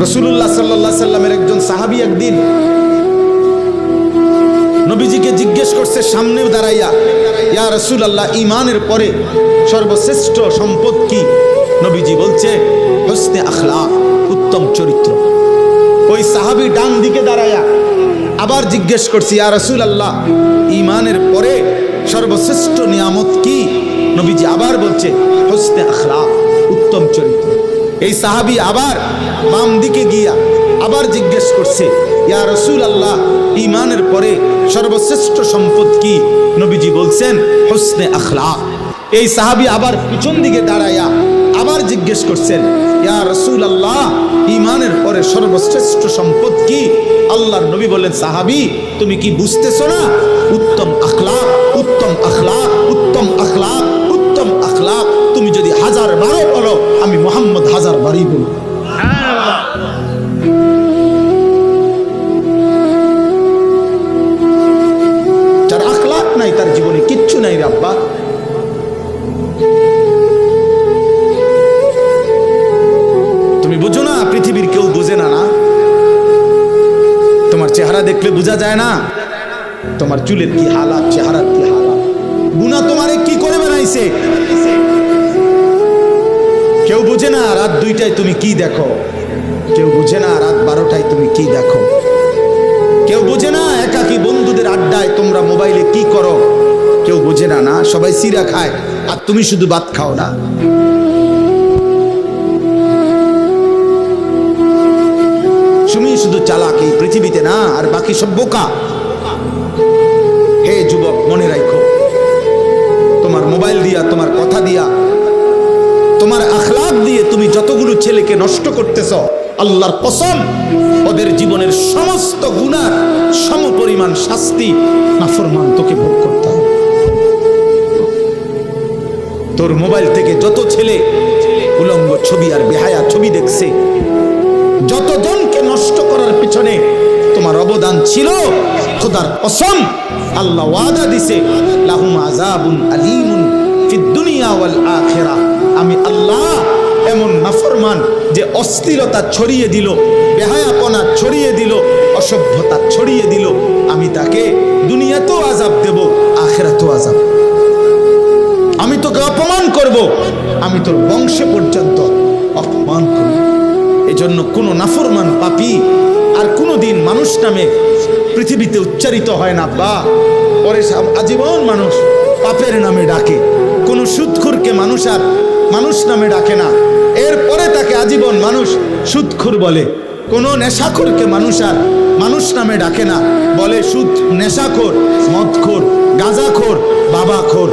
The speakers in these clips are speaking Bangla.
রাসূলুল্লাহ সাল্লাল্লাহু আলাইহি সাল্লামের একজন সাহাবী একদিন নবীজিকে জিজ্ঞেস করছে সামনে দাঁড়াইয়া, ইয়া রাসূলুল্লাহ, ঈমানের পরে সর্বশ্রেষ্ঠ সম্পদ কি? নবীজি বলছে হুসনে আখলাক, উত্তম চরিত্র। ওই সাহাবী ডান দিকে দাঁড়াইয়া আবার জিজ্ঞেস করছে, ইয়া রাসূলুল্লাহ, ঈমানের পরে সর্বশ্রেষ্ঠ নিয়ামত কি? নবীজি আবার বলছে হুসনে আখলাক, উত্তম চরিত্র। এই সাহাবী আবার বাম দিকে গিয়া আবার জিজ্ঞেস করছে, ইয়া রাসূলুল্লাহ, ঈমানের পরে সর্বশ্রেষ্ঠ সম্পদ কি? নবীজি বলছেন হুসনে আখলাক। এই সাহাবী আবার পিছন দিকে দাঁড়ায়া আবার জিজ্ঞেস করছেন, ইয়া রাসূলুল্লাহ, ঈমানের পরে সর্বশ্রেষ্ঠ সম্পদ কি? আল্লাহর নবী বললেন, সাহাবী, তুমি কি বুঝতেছো না? উত্তম আখলাক, উত্তম আখলাক, উত্তম আখলাক, উত্তম আখলাক। তুমি যদি 1000 বারও বলো, আমি মুহাম্মদ 1000 বারই বলবো। যার আখলাক নাই তার জীবনে কিচ্ছু নাই রে আব্বা। তুমি বুঝো না, পৃথিবীর কেউ বোঝে না। না, তোমার চেহারা দেখলে বোঝা যায় না তোমার চুলের কি হালাত, চেহারার কি হালাত। গুনাহ তোমারে কি করে বানাইছে কেউ বুঝে না। রাত 2টায় তুমি কি দেখো, কেউ বুঝে না। রাত 12টায় তুমি কি দেখো, কেউ বুঝে না। একাকী বন্ধুদের আড্ডায় তোমরা মোবাইলে কি করো, কেউ বুঝে না। না, সবাই সিরা খায় আর তুমি শুধু ভাত খাও না। তুমি শুধু চালাক এই পৃথিবীতে, না, আর বাকি সব বোকা। হে যুবক, মনে রাখো, তোমার মোবাইল দিয়া, তোমার কথা দিয়া, তোমার আখলাক দিয়ে তুমি যতগুলো ছেলেকে নষ্ট করতেছ, আল্লাহর কসম, ওদের জীবনের সমস্ত গুনাহ সমপরিমাণ শাস্তি নাফরমান তোকে ভোগ করতে হবে। তোর মোবাইল থেকে যত ছেলে উলঙ্গ ছবি আর বেহায়া ছবি দেখছে, যতজনকে নষ্ট করার পিছনে তোমার অবদান ছিল, খোদার কসম, আল্লাহ ওয়াদা দিছে, লাহুম আযাবুন আলীমুন ফিদ দুনিয়া ওয়াল আখিরাহ। আমি আল্লাহ এমন নাফরমান যে অশ্লীলতা ছড়িয়ে দিল, বেহায়াপনা ছড়িয়ে দিল, অসভ্যতা ছড়িয়ে দিল, আমি তাকে দুনিয়াতেও আযাব দেব, আখিরাতেও আযাব। আমি তোকে অপমান করব, আমি তোর বংশ পর্যন্ত অপমান করব। এজন্য কোনো নাফরমান পাপী আর কোনোদিন মানুষ নামে পৃথিবীতে উচ্চারিত হয় না। বা পরে আজীবন মানুষ পাপের নামে ডাকে। কোনো সুদখোরকে মানুষ আর মানুষ নামে ডাকে না, এরপরে তাকে আজীবন মানুষ সুদখোর বলে। কোনো নেশাখোরকে মানুষ আর মানুষ নামে ডাকে না, বলে সুদ, নেশাখোর, মদখোর, গাঁজাখোর, বাবাখোর।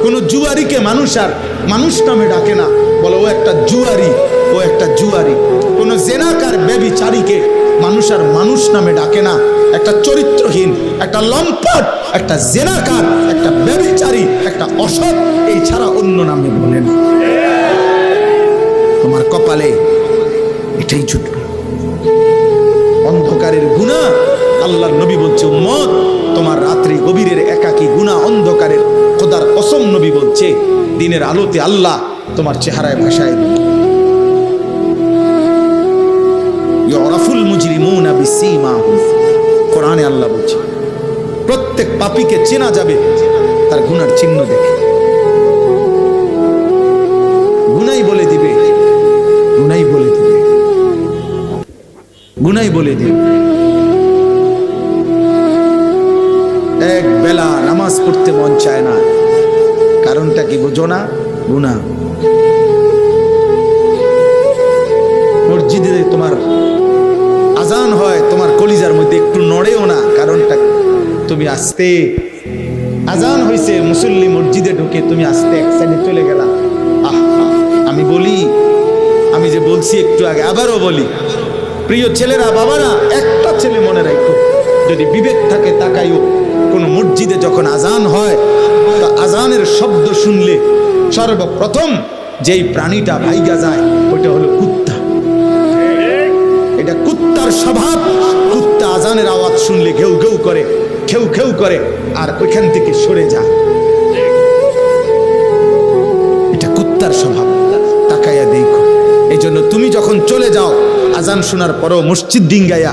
কোনো জুয়ারিকে মানুষ আর মানুষ নামে ডাকে না, বলে ও একটা জুয়ারি, ও একটা জুয়ারি। কোনো জেনাকার, ব্যভিচারীকে মানুষ আর মানুষ নামে ডাকে না। একটা চরিত্রহীন, একটা লম্পট, একটা জেনাকার, একটা ব্যভিচারী, একটা অসৎ, এই ছাড়া অন্য নামে বলেন। তোমার কপালে এটাই জুটবে, অন্ধকারের গুনাহ। আল্লাহর নবী বলছে, উম্মত, তোমার রাত্রি গভীরের একাকী গুনাহ, অন্ধকারের, খোদার কসম নবী বলছে, দিনের আলোতে আল্লাহ তোমার চেহারায় ভাসায় দিবে। ইউরাফুল মুজরিমুনা বিসীমাহুম, কোরআনে আল্লাহ বলছে, প্রত্যেক পাপীকে চেনা যাবে তার গুনার চিহ্ন দেখে। গুনাই বলে দিবে, গুনাই বলে দিবে, গুনাই বলে দিবে। এক বেলা নামাজ পড়তে মন চায় না, কারণটা কি বুঝো না? গুনাহ। মসজিদে তোমার আজান হয়, তোমার কলিজার মধ্যে একটু নড়েও না, কারণটা তুমি আস্তে, আজান হয়েছে, মুসল্লি মসজিদে ঢুকে, তুমি আস্তে এক সাইডে চলে গেলা। আমি বলি, আমি যে বলছি একটু আগে, আবারও বলি, প্রিয় ছেলেরা, বাবারা, একটা ছেলে মনে রাখো, যদি বিবেক থাকে তাকাইও, কোন মসজিদে যখন আজান হয়, তো আজানের শব্দ শুনলে সর্বপ্রথম যেই প্রাণীটা ভাইগা যায় ওইটা হলো কুত্তা। এটা কুত্তার স্বভাব। কুত্তা আজানের আওয়াজ শুনলে ঘেউ ঘেউ করে, খেউ খেউ করে, আর ওইখান থেকে সরে যায়। এটা কুত্তার স্বভাব, তাকাইয়া দেখো। এই জন্য তুমি যখন চলে যাও আজান শোনার পরও মসজিদ ডিঙ্গাইয়া,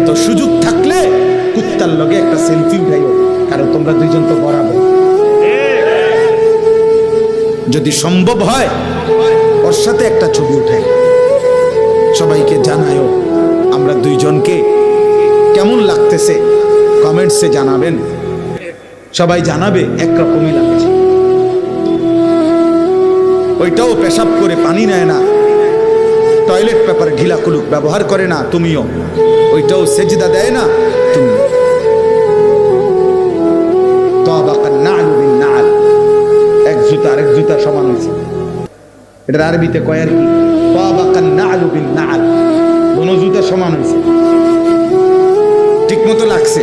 তো সুযোগ থাকলে কুত্তার লগে একটা সেলফি উঠাইও, কারণ তোমরা দুইজন তো বরাবর। যদি সম্ভব হয় ওর সাথে একটা ছবি উঠাই, সবাইকে জানায়ও আমরা দুইজনকে কেমন লাগতেছে, কমেন্টসে জানাবেন। সবাই জানাবে একরকমই লাগছে। ওইটাও পেশাব করে পানি নেয় না, টয়লেট পেপার ঢিলা কুলুক ব্যবহার করে না, তুমিও ওইটাও সেজদা দেয় না, তুমি। এক জুতা আরেক জুতা সমান হয়েছে, এটার আরবিতে কয় আর কি, কোন জুতা সমান হয়েছে, ঠিক মতো লাগছে।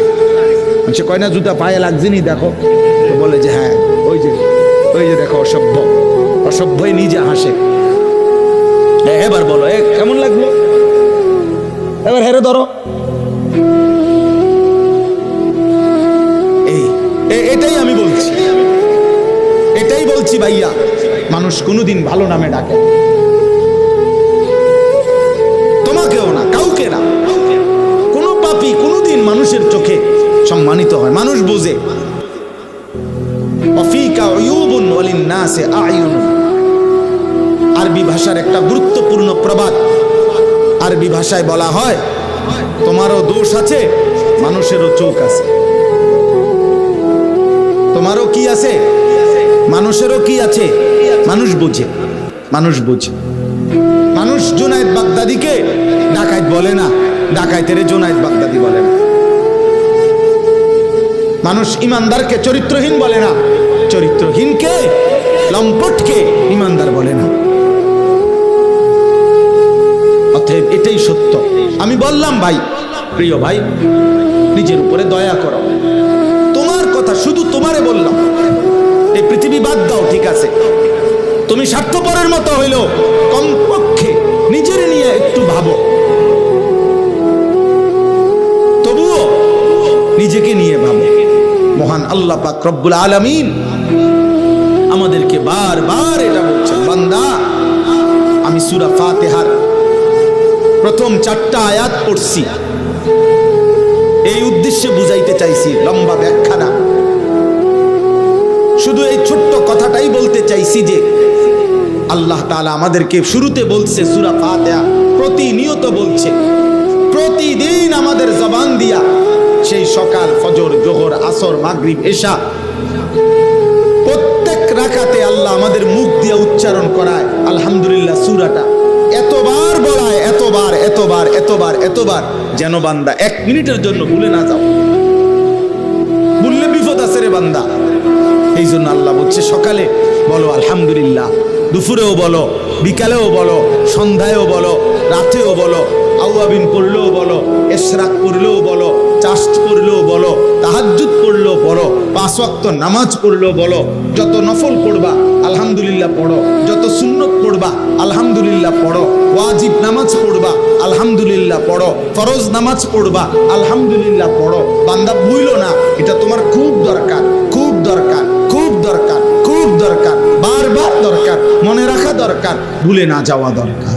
কয় না জুতা পায়ে লাগছে নি, দেখো, তো বলে যে হ্যাঁ ওই যে দেখো, অসভ্য অসভ্যই নিজে হাসে। এবার বলো কেমন লাগলো, এবার হেরে ধরো। এটাই আমি বলছি, এটাই বলছি ভাইয়া, মানুষ কোনোদিন ভালো নামে ডাকে, তোমাকেও না, কাউকে না। কোন পাপী কোনোদিন মানুষের চোখে সম্মানিত হয়, মানুষ বোঝে। আরবি ভাষার একটা গুরুত্বপূর্ণ প্রবাদ, আরবি ভাষায় বলা হয়, তোমারও দোষ আছে, মানুষেরও চোখ আছে। তোমারও কি আছে, মানুষেরও কি আছে, মানুষ বোঝে, মানুষ বোঝে। মানুষ জুনায়েদ বাগদাদিকে ডাকাইত বলে না, ডাকাইতের জুনায়েদ বাগদাদি বলে না। মানুষ ইমানদারকে চরিত্রহীন বলে না, চরিত্রহীনকে, লম্পটকে ইমানদার বলে না। অতএব এটাই সত্য। আমি বললাম ভাই, প্রিয় ভাই, নিজের উপরে দয়া করো। তোমার কথা শুধু তোমারে বললাম, এই পৃথিবী বাদ দাও, ঠিক আছে, তুমি স্বার্থপরের মতো হইল, কমপক্ষে নিজের নিয়ে একটু ভাবো, তবুও নিজেকে নিয়ে ভাবো। মহান আল্লাহ পাক রব্বুল আলামিন আমাদেরকে বারবার এটা বলছেন, বান্দা আমি সূরা ফাতিহার প্রথম 4টা আয়াত পড়ছি, এই উদ্দেশ্যে বুঝাইতে চাইছি, লম্বা ব্যাখ্যা না, শুধু এই ছোট্ট কথাটাই বলতে চাইছি যে আল্লাহ তাআলা আমাদেরকে শুরুতে বলছে সূরা ফাতিহা, প্রতিনিয়ত বলছে, প্রতিদিন আমাদের জবান দিয়া, সেই সকাল, ফজর, জোহর, আসর, মাগরিব, এশা, প্রত্যেক রাকাতে আল্লাহ আমাদের মুখ দিয়ে উচ্চারণ করায় আলহামদুলিল্লাহ সূরাটা, এতবার বলায়, এতবার এতবার এতবার এতবার, যেন বান্দা 1 মিনিটের জন্য ভুলে না যাও। ভুললে বিপদ আছে রে বান্দা। এই জন্য আল্লাহ বলছে সকালে বলো আলহামদুলিল্লাহ, দুপুরেও বলো, বিকালেও বলো, সন্ধ্যায়ও বলো, রাতেও বলো, আওয়াবিন পড়লেও বলো, ইশরাক পড়লেও বলো, চাষ্ট পড়লেও বলো, তাহাজ্জুদ পড়লেও বলো, 5 ওয়াক্ত নামাজ পড়লেও বলো, যত নফল পড়বা আলহামদুলিল্লাহ পড়ো, যত সুন্নত পড়বা আলহামদুলিল্লাহ পড়ো, ওয়াজিব নামাজ পড়বা আলহামদুলিল্লাহ পড়ো, ফরজ নামাজ পড়বা আলহামদুলিল্লাহ পড়ো। বান্দা ভুইলো না, এটা তোমার খুব দরকার, খুব দরকার, খুব দরকার, খুব দরকার, বারবার দরকার, মনে রাখা দরকার, ভুলে না যাওয়া দরকার।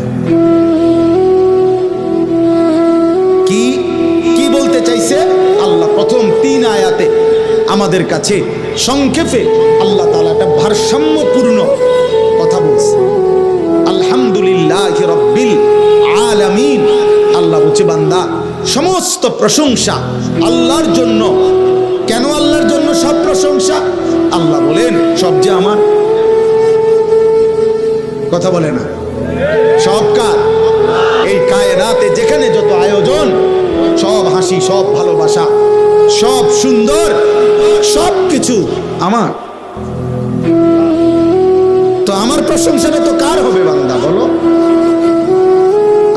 কি কি বলতে চাইছে আল্লাহ প্রথম 3 আয়াতে আমাদের কাছে সংক্ষেপে আল্লাহ তাআলা একটা ভারসাম্যপূর্ণ কথা বলছে। আলহামদুলিল্লাহি রাব্বিল আলামিন, আল্লাহ বলছে বান্দা সমস্ত প্রশংসা আল্লাহর জন্য। কেন আল্লাহর জন্য সব প্রশংসা? আল্লাহ বলেন সব যে আমার, কথা বলে না, সব কার? এই কায়নাতে যেখানে যত আয়োজন, সব হাসি, সব ভালোবাসা, সব সুন্দর, সব কিছু আমার। তো আমার প্রশংসাটা তো কার হবে বান্দা বলো?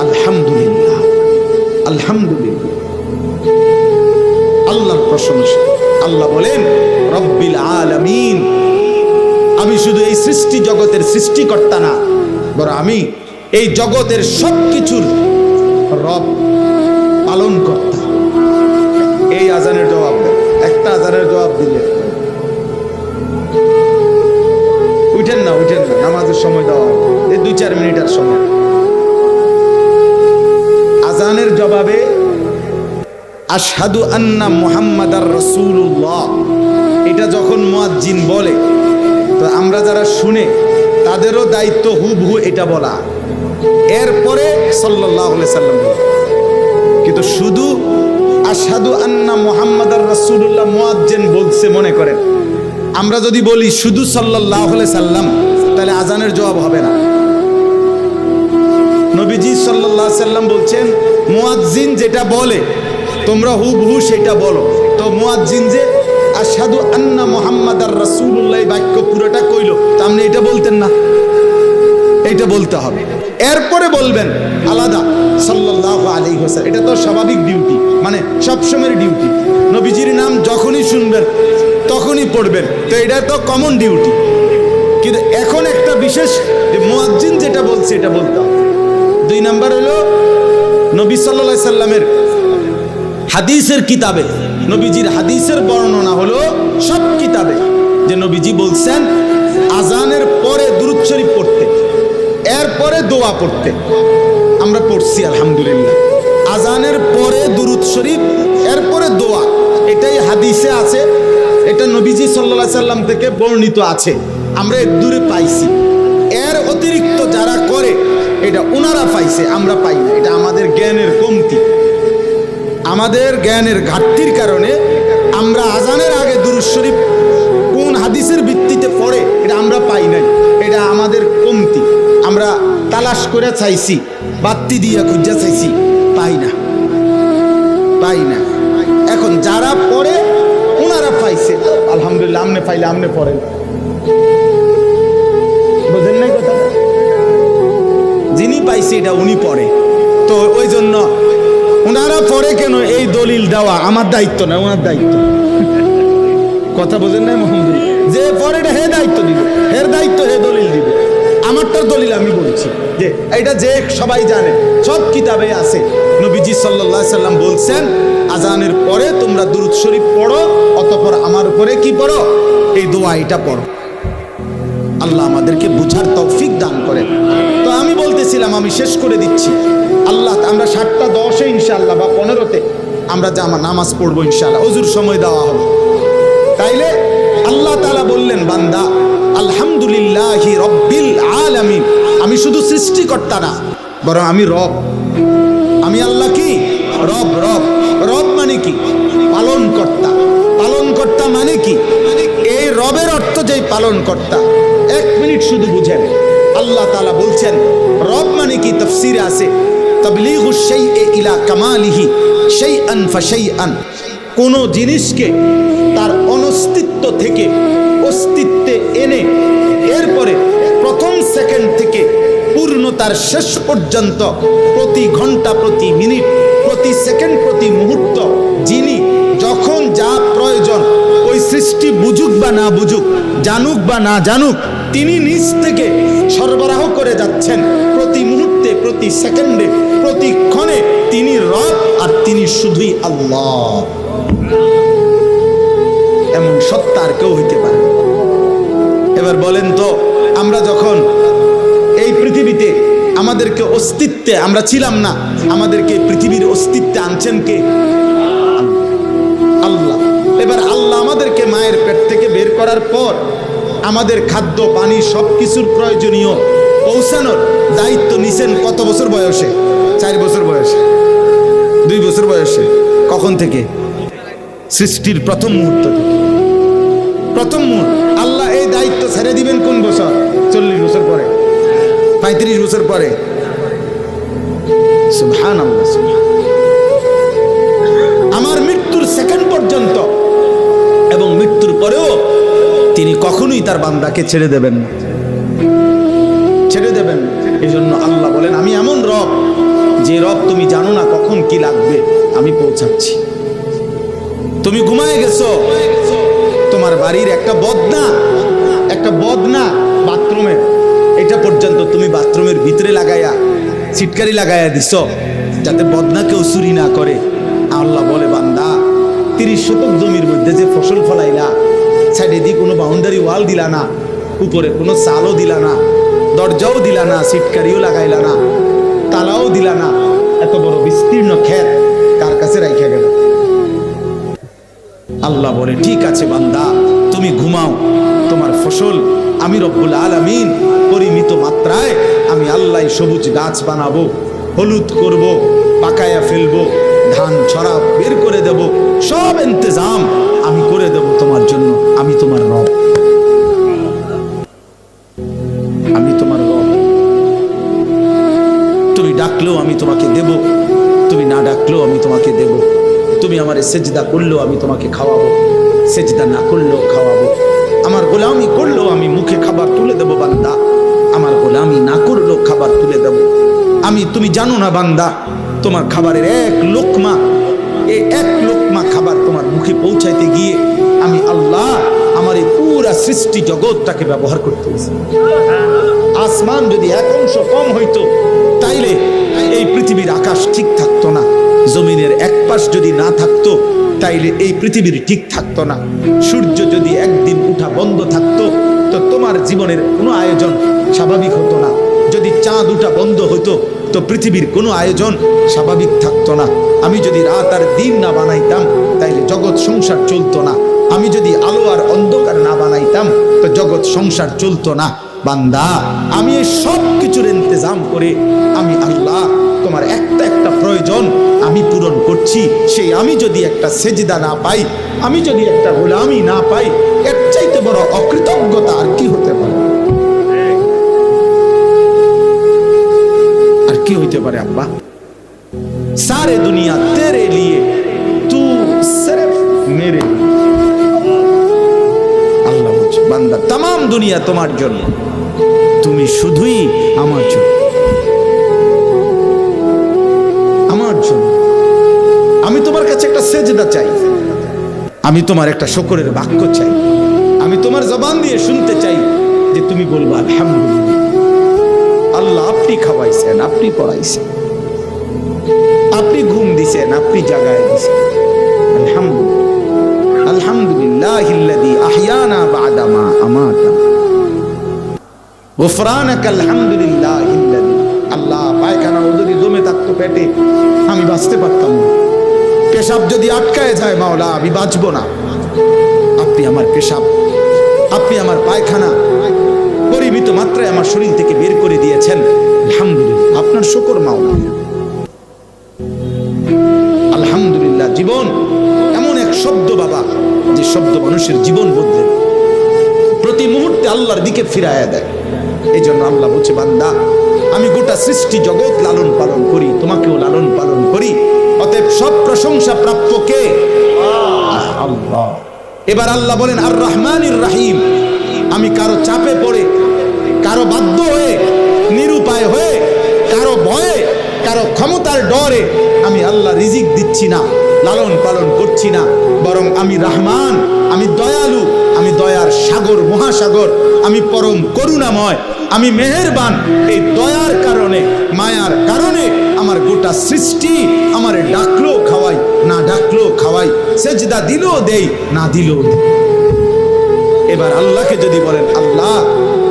আলহামদুলিল্লাহ, আলহামদুলিল্লাহ, আল্লাহর প্রশংসা। আল্লাহ বলেন রব্বিল আলামিন, আমি শুধু এই সৃষ্টি জগতের সৃষ্টিকর্তা না, বরং আমি এই জগতের সবকিছুর রব, পালন কর্তা। এই আজানের জবাব দেন, একটা আজানের জবাব দিলে উঠেন না, উঠেন না, নামাজের সময় দেওয়া হবে, এই 2-4 মিনিটের সময়। আজানের জবাবে আশহাদু আন্না মুহাম্মাদার রাসূলুল্লাহ এটা যখন মুয়াজ্জিন বলে, তো আমরা যারা শুনে তাদেরও দায়িত্ব হুবহু এটা বলা, এরপরে সাল্লাল্লাহু আলাইহি সাল্লাম বলে। কিন্তু শুধু আশহাদু আন্না মুহাম্মাদার রাসূলুল্লাহ মুয়াজ্জিন বলছে মনে করেন, আমরা যদি বলি শুধু সাল্লাল্লাহু আলাইহি সাল্লাম, তাহলে আজানের জবাব হবে না। নবীজি সাল্লাল্লাহু আলাইহি সাল্লাম বলছেন মুয়াজ্জিন যেটা বলে তোমরা হুবহু সেটা বলো। তো মুয়াজ্জিন যে আশহাদু আন্না মুহাম্মাদার রাসূলুল্লাহ বাক্য পুরোটা কইলো, তা আপনি এটা বলতেন না, এটা বলতে হবে। এরপরে বলবেন আলাদা সাল্লাল্লাহু আলাইহি ওয়াসাল্লাম, এটা তো স্বাভাবিক ডিউটি, মানে সবসময়ের ডিউটি। নবীজির নাম যখনই শুনবেন তখনই পড়বেন, তো এটা তো কমন ডিউটি। কিন্তু এখন একটা বিশেষ, যে মুয়াজ্জিন যেটা বলছে এটা বলতে হবে। 2 নাম্বার হলো নবী সাল্লাল্লাহু আলাইহি সাল্লামের হাদিসের কিতাবে, নবীজির হাদিসের বর্ণনা হলো সব কিতাবে যে নবীজি বলছেন আজানের পরে দুরূদ শরীফ পড়তে, এরপরে দোয়া পড়তে। আমরা পড়ছি আলহামদুলিল্লাহ, আজানের পরে দুরূদ শরীফ, এরপরে দোয়া, এটাই হাদিসে আছে, এটা নবীজি সাল্লাল্লাহু আলাইহি সাল্লাম থেকে বর্ণিত আছে, আমরা এর দূরে পাইছি। এর অতিরিক্ত যারা করে এটা ওনারা পাইছে, আমরা পাই না। এটা আমাদের জ্ঞানের কমতি, আমাদের জ্ঞানের ঘাটতির কারণে আমরা আজানের আগে দুরূদ শরীফ কোন হাদিসের ভিত্তিতে পড়ে এটা আমরা পাই নাই, এটা আমাদের কমতি। আমরা তালাশ করে চাইছি, বাত্তি দিয়ে খুঁজা চাইছি, পাই না, পাই না। এখন যারা পড়ে ওনারা পাইছে, আলহামদুলিল্লাহ। আমনে পাইলে আমনে পড়েন, বুঝেন নাই কথা? যিনি পাইছে এটা উনি পড়ে, তো ওই জন্য ওনারা পড়ে কেন এই দলিল দেওয়া আমার দায়িত্ব না, ওনার দায়িত্ব। কথা বোঝেন না? মোহাম্মদ যে পড়ে এটা হে দায়িত্ব দিবে, এর দায়িত্ব হে দলিল দিবে। আমারটার দলিল আমি বলছি যে এটা যে সবাই জানে, সব কিতাবে আছে। নবীজি সাল্লাল্লাহু আলাইহি সাল্লাম বলছেন আজানের পরে তোমরা দুরূদ শরীফ পড়ো, অতঃপর আমার উপরে কি পড়ো? এই দোয়া এটা পড়ো। আল্লাহ আমাদেরকে বুঝার তৌফিক দান করেন। তো আমি বলতেছিলাম, আমি শেষ করে দিচ্ছি। আল্লাহ, আমরা 7:10 ইনশাআল্লাহ বা 15-তে আমরা নামাজ পড়বো ইনশাআল্লাহ, ওযুর সময় দেওয়া হবে। তাইলে আল্লাহ তাআলা বললেন বান্দা আলহামদুলিল্লাহি রব্বিল আলামিন, আমি শুধু সৃষ্টিকর্তা না, বরং আমি রব। আমি আল্লাহ কি? রব। রব রব মানে কি? পালন কর্তা। পালন কর্তা মানে কি? এই রবের অর্থ যেই পালন কর্তা, 1 মিনিট শুধু বুঝেন। আল্লাহ তাআলা বলছেন রব মানে কি? তাফসীরে আছে তাবলীগুশ শাইই ইলা কামালিহি শাইআন ফাশাইআন, কোন জিনিসকে তার অনস্তিত্ব থেকে অস্তিত্বে এনে এরপরে প্রথম সেকেন্ড থেকে পূর্ণতার শেষ পর্যন্ত প্রতি ঘন্টা, প্রতি মিনিট, প্রতি সেকেন্ড, প্রতি মুহূর্ত যিনি যখন যা প্রয়োজন ওই সৃষ্টি বুঝুক বা না বুঝুক, জানুক বা না জানুক, তিনি নিজ থেকে সরবরাহ করে যাচ্ছেন প্রতি মুহূর্তে, প্রতি সেকেন্ডে, প্রতি ক্ষণে। তিনি রব, আর তিনি শুধুই আল্লাহ। এমন সত্তা আর কেউ হইতে পারে। এবার বলেন তো, আমরা যখন এই পৃথিবীতে আমাদেরকে অস্তিত্বে, আমরা ছিলাম না, আমাদেরকে পৃথিবীর অস্তিত্বে আনছেন কে? আল্লাহ। এবার আল্লাহ আমাদেরকে মায়ের পেট থেকে বের করার পর আমাদের খাদ্য পানি সবকিছুর প্রয়োজনীয় পৌঁছানোর দায়িত্ব নিছেন কত বছর বয়সে? 4 বছর বয়সে, 2 বছর বয়সে। কখন থেকে? সৃষ্টির প্রথম মুহূর্ত থেকে। প্রথম মুহূর্ত। আল্লাহ এই দায়িত্ব ছেড়ে দিবেন কোন বছর? 40 বছর পরে, 35 বছর পরে। সুবহানাল্লাহ। আমার মৃত্যুর সেকেন্ড পর্যন্ত এবং মৃত্যুর পরেও তিনি কখনোই তার বান্দাকে ছেড়ে দেবেন না, ছেড়ে দেবেন। এই জন্য আল্লাহ বলেন আমি এমন রব, যে রব তুমি জানো না কখন কি লাগবে, আমি পৌঁছাচ্ছি। তুমি ঘুমায় গেছো, তোমার বাড়ির একটা বদনা বাথরুমে, এটা পর্যন্ত তুমি বাথরুমের ভিতরে লাগাইয়া ছিটকারি লাগাইয়া দিছ যাতে বদনা কেউ চুরি না করে। আল্লাহ বলে বান্দা 30 শতক জমির মধ্যে যে ফসল ফলাইলা, সাইডে দিয়ে কোনো বাউন্ডারি ওয়াল দিলা না, উপরে কোনো চালও দিলা না, দরজাও দিলা না, ছিটকারিও লাগাইলা না, তালাও দিলা না, এত বড় বিস্তীর্ণ ক্ষেত কার কাছে রাইখা গেল? আল্লাহ বলে ঠিক আছে বান্দা, তুমি ঘুমাও, তোমার ফসল আমি রব্বুল আলামিন পরিমিত মাত্রায় আমি আল্লাহ সবুজ গাছ বানাবো, হলুদ করব, পাকায়া ফেলবো, ধান ছড়া বের করে দেব, সব ইন্তজাম আমি করে দেব তোমার জন্য। আমি তোমার রব, আমি তোমার রব। তুমি ডাকলেও আমি তোমাকে দেব, তুমি না ডাকলেও আমি তোমাকে দেব। তুমি আমারে সেজদা করলেও আমি তোমাকে খাওয়াবো, সেজদা না করলেও খাওয়াবো। আমার গোলামি করলেও আমি মুখে খাবার তুলে দেব বান্দা, আমার গোলামি না করলেও খাবার তুলে দেব আমি। তুমি জানো না বান্দা, তোমার খাবারের এক লোকমা, এই এক লোকমা খাবার তোমার মুখে পৌঁছাইতে গিয়ে আমি আল্লাহ আমার এই পুরা সৃষ্টি জগৎটাকে ব্যবহার করতে হয়েছে। আসমান যদি এক অংশ কম হইতো তাইলে এই পৃথিবীর আকাশ ঠিক থাকতো না, জমিনের এক পাশ যদি না থাকতো তাইলে এই পৃথিবীর ঠিক থাকতো না। সূর্য যদি একদিন উঠা বন্ধ থাকতো তো তোমার জীবনের কোনো আয়োজন স্বাভাবিক হতো না। যদি চাঁদ উঠা বন্ধ হতো তো পৃথিবীর কোনো আয়োজন স্বাভাবিক থাকতো না। আমি যদি রাত আর দিন না বানাইতাম তাইলে জগৎ সংসার চলতো না। আমি যদি আলো আর অন্ধকার না বানাইতাম তো জগৎ সংসার চলতো না। বান্দা, আমি এই সব কিছুর ইন্তজাম করে আমি আল্লাহ তোমার একটা একটা প্রয়োজন আমি পূরণ করছি। সেই আমি যদি একটা সেজদা না পাই, আমি যদি একটা গোলামি না পাই, এর চাইতে বড় অকৃতজ্ঞতা আর কি হতে পারে? আর কি হইতে পারে আব্বা? सारे दुनिया तेरे लिए, तू सिर्फ मेरे लिए। আল্লাহ বলছে বান্দা तमाम দুনিয়া তোমার জন্য, তুমি শুধুই আমার জন্য, আমার জন্য। আমি তোমার কাছে একটা সেজদা চাই, আমি তোমার একটা শুকরের বাক্য চাই, আমি তোমার জবান দিয়ে শুনতে চাই যে তুমি বলবা আলহামদুলিল্লাহ। আল্লাহ আপনি খাওয়াইছেন, আপনি পড়াইছেন, আপনি ঘুম দিছেন, আপনি জাগায় দিছেন, আলহামদুলিল্লাহ। আলহামদুলিল্লাহিল্লাযী আহইয়ানা বা'দা মা আমাতানা, গুফরানাকা আলহামদুলিল্লাহিল্লাযী। আল্লাহ পায়খানা যদি জমে থাকতো পেটে আমি বাঁচতে পারতাম না, পেশাব যদি আটকায় যায় মাওলা আমি বাঁচবো না। আপনি আমার পেশাব, আপনি আমার পায়খানা পরিমিত মাত্রায় আমার শরীর থেকে বের করে দিয়েছেন, আলহামদুলিল্লাহ। আপনার শুকর মাওলা। আলহামদুলিল্লাহ জীবন এমন এক শব্দ বাবা, যে শব্দ মানুষের জীবন বদলে প্রতি মুহূর্তে আল্লাহর দিকে ফিরাইয়া দেয়। এই জন্য আল্লাহ বলছে বান্দা আমি গোটা সৃষ্টি জগৎ লালন পালন করি, তোমাকেও লালন পালন করি, অতএব সব প্রশংসা প্রাপ্য কে? আল্লাহ। এবার আল্লাহ বলেন আর রহমানির রাহিম। আমি কারো চাপে পড়ে, কারো বাধ্য হয়ে, নিরুপায় হয়ে, কারো ভয়ে, কারো ক্ষমতার ডরে আমি আল্লাহ রিজিক দিচ্ছি না, লালন পালন করছি না, বরং আমি রহমান, আমি দয়ালু, আমি দয়ার সাগর, মহাসাগর, আমি পরম করুণাময়, আমি মেহেরবান। এই দয়ার কারণে, মায়ার কারণে আমার গোটা সৃষ্টি আমার ডাকলো খাওয়াই, না ডাকলো খাওয়াই, সেজদা দিলেও দেই, না দিলেও দেই। এবার আল্লাহকে যদি বলেন আল্লাহ,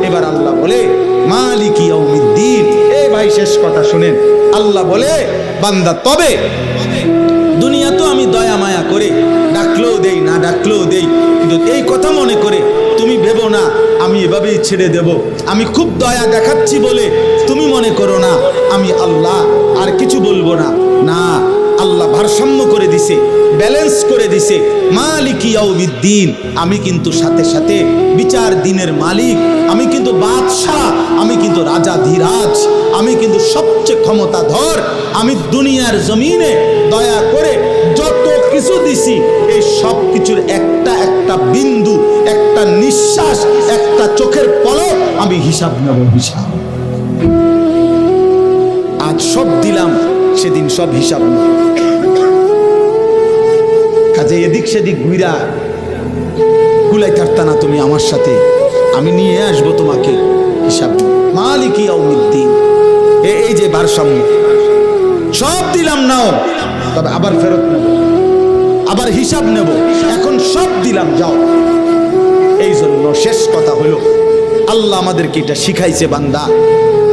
এবার আল্লাহ বলে মালিকি ইয়াউমিদ্দিন। এই ভাই শেষ কথা শুনেন, আল্লাহ বলে বান্দা তবে দুনিয়া তো আমি দয়া মায়া করে ডাকলেও দেই, না ডাকলেও দেই, কিন্তু এই কথা মনে করে তুমি ভেবো না আমি এভাবেই ছেড়ে দেব, আমি খুব দয়া দেখাচ্ছি বলে তুমি মনে করো না আমি আল্লাহ আর কিছু বলবো না। না, আল্লাহ ভারসাম্য করে দিছে, ব্যালেন্স করে দিছে। মালিকি ইয়াউমিদ্দিন, আমি কিন্তু সাথে সাথে বিচার দিনের মালিক, আমি কিন্তু বাদশাহ, আমি কিন্তু রাজা ধীরাজ, আমি কিন্তু সবচেয়ে ক্ষমতাধর। আমি দুনিয়ার জমিনে দয়া করে যত কিছু দিছি এই সব কিছুর একটা একটা বিন্দু, একটা নিঃশ্বাস, একটা চোখের পলক আমি হিসাব নেব, হিসাব। আজ সব দিলাম, সেদিন সব হিসাব নেব। কাজে এদিক সেদিক ঘুরা কুলাই থাকতা না তুমি আমার সাথে, আমি নিয়ে আসবো তোমাকে হিসাব। মালিকি ইয়াউমিদ্দিন, এই যে ভারসাম্য, সব দিলাম নাও, তবে আবার ফেরত নেব, আবার হিসাব নেব। এখন সব দিলাম, যাও। এই জন্য শেষ কথা হলো আল্লাহ আমাদেরকে এটা শিখাইছে বান্দা,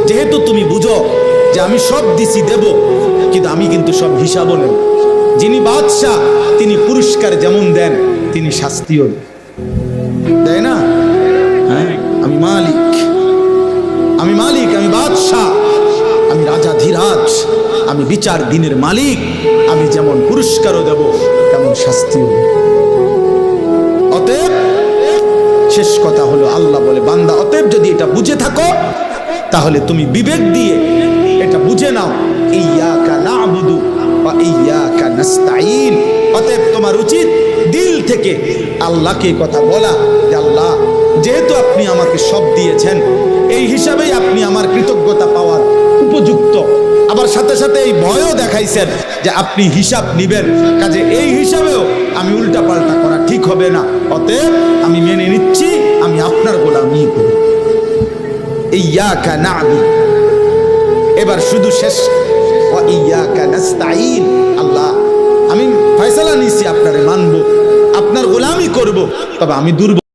যেহেতু তুমি বুঝো যে আমি সব দিছি দেব, কিন্তু আমি কিন্তু সব হিসাবও নেব। যিনি বাদশাহ তিনি পুরস্কার যেমন দেন তিনি শাস্তিও দেয় না। হ্যাঁ, আমি মালিক, আমি মালিক, আমি বাদশাহ, আমি রাজাধিরাজ, আমি বিচার দিনের মালিক। আমি যেমন পুরস্কারও দেব তেমন শাস্তিও দেব। অতএব শেষ কথা হলো আল্লাহ বলে, বান্দা অতএব যদি এটা বুঝে থাকো তাহলে তুমি বিবেক দিয়ে এটা বুঝে নাও, ইয়্যাকা না'বুদু ওয়া ইয়্যাকা নাস্তাঈন। অতএব তোমার উচিত দিল থেকে আল্লাহকে কথা বলা যে আল্লাহ, যেহেতু আপনি আমাকে সব দিয়েছেন, এই হিসাবেই আপনি আমার কৃতজ্ঞতা পাওয়ার উপযুক্ত। আবার সাথে সাথে এই ভয়ও দেখাইছেন যে আপনি হিসাব নিবেন, কাজে এই হিসাবেও আমি উল্টাপাল্টা করা ঠিক হবে না। অতএব আমি মেনে নিচ্ছি, আমি আপনার গোলামি করি। ইয়্যাকা না'বুদু, এবার শুধু শেষ, ওয়া ইয়্যাকা নাস্তাঈন। আল্লাহ, আমি ফয়সালা নিছি আপনারে মানবো, আপনার গোলামি করব, তবে আমি দুর্বল।